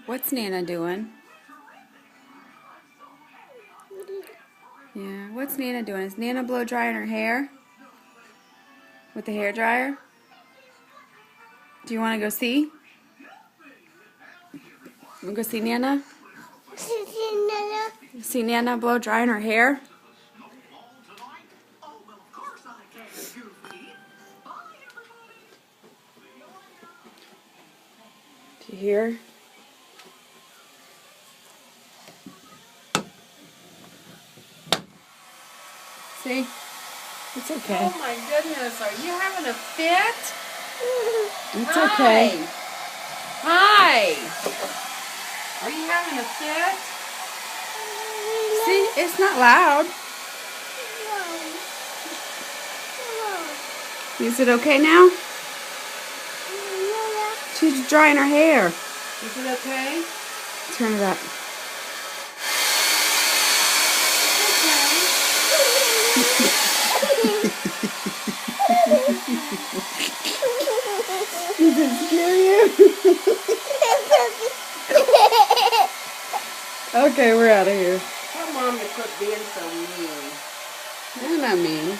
What's Nana doing? Yeah, what's Nana doing? Is Nana blow drying her hair? With the hair dryer? Do you want to go see? Want to go see Nana? See Nana blow drying her hair? Do you hear? See? It's okay. Oh my goodness, are you having a fit? It's okay. Hi! Are you having a fit? See, it's not loud. Is it okay now? She's drying her hair. Is it okay? Turn it up. Does it scare you? Okay, we're out of here. Tell Mom to quit being so mean. I'm not mean.